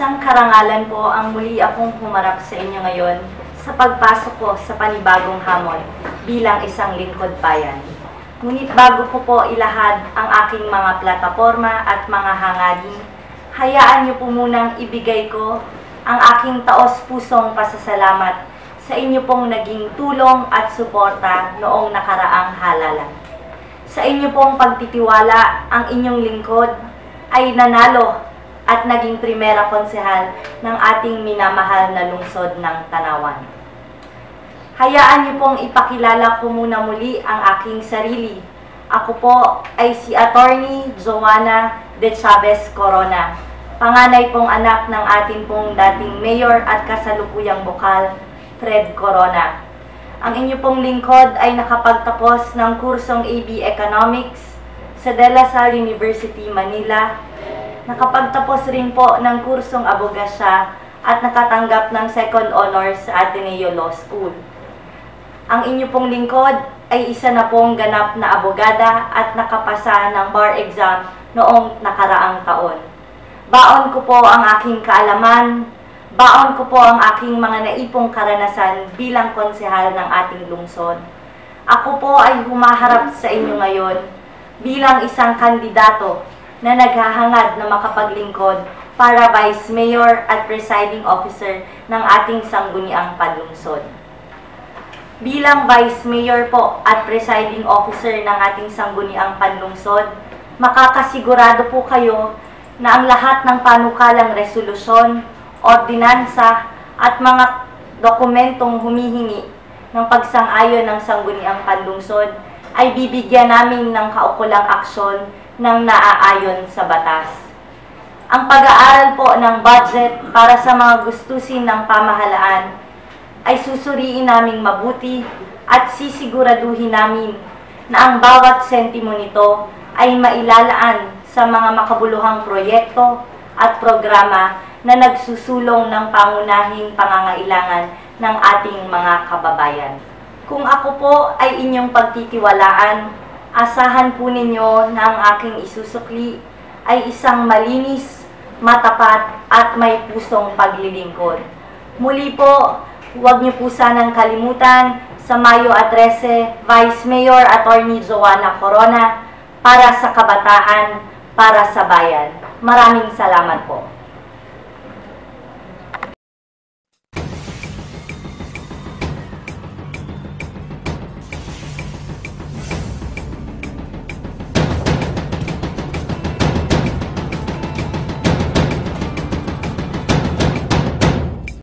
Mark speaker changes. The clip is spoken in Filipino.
Speaker 1: Isang karangalan po ang muli akong humarap sa inyo ngayon sa pagpasok ko sa panibagong hamon bilang isang lingkod bayan. Ngunit bago ko po ilahad ang aking mga plataporma at mga hangarin, hayaan niyo po munang ibigay ko ang aking taos-pusong pasasalamat sa inyo pong naging tulong at suporta noong nakaraang halalan. Sa inyo pong pagtitiwala, ang inyong lingkod ay nanalo at naging primera konsehal ng ating minamahal na lungsod ng Tanawan. Hayaan niyo pong ipakilala ko muna muli ang aking sarili. Ako po ay si Attorney Joanna De Chavez Corona, panganay pong anak ng ating pong dating mayor at kasalukuyang bukal, Fred Corona. Ang inyo pong lingkod ay nakapagtapos ng kursong AB Economics sa De La Salle University, Manila. Nakapagtapos rin po ng kursong abogasya at nakatanggap ng second honors sa Ateneo Law School. Ang inyo pong lingkod ay isa na pong ganap na abogada at nakapasa ng bar exam noong nakaraang taon. Baon ko po ang aking kaalaman, baon ko po ang aking mga naipong karanasan bilang konsehal ng ating lungsod. Ako po ay humaharap sa inyo ngayon bilang isang kandidato na naghahangad na makapaglingkod para Vice Mayor at Presiding Officer ng ating sangguniang panlungsod. Bilang Vice Mayor po at Presiding Officer ng ating sangguniang panlungsod, makakasigurado po kayo na ang lahat ng panukalang resolusyon, ordinansa at mga dokumentong humihingi ng pagsang-ayon ng sangguniang panlungsod ay bibigyan namin ng kaukulang aksyon ng naaayon sa batas. Ang pag-aaral po ng budget para sa mga gustusin ng pamahalaan ay susuriin naming mabuti at sisiguraduhin namin na ang bawat sentimo nito ay mailalaan sa mga makabuluhang proyekto at programa na nagsusulong ng pangunahing pangangailangan ng ating mga kababayan. Kung ako po ay inyong pagtitiwalaan, asahan po ninyo na ang aking isusukli ay isang malinis, matapat at may pusong paglilingkod. Muli po, huwag niyo po sanang kalimutan sa Mayo 13, Vice Mayor Attorney Joanna Corona para sa kabataan, para sa bayan. Maraming salamat po.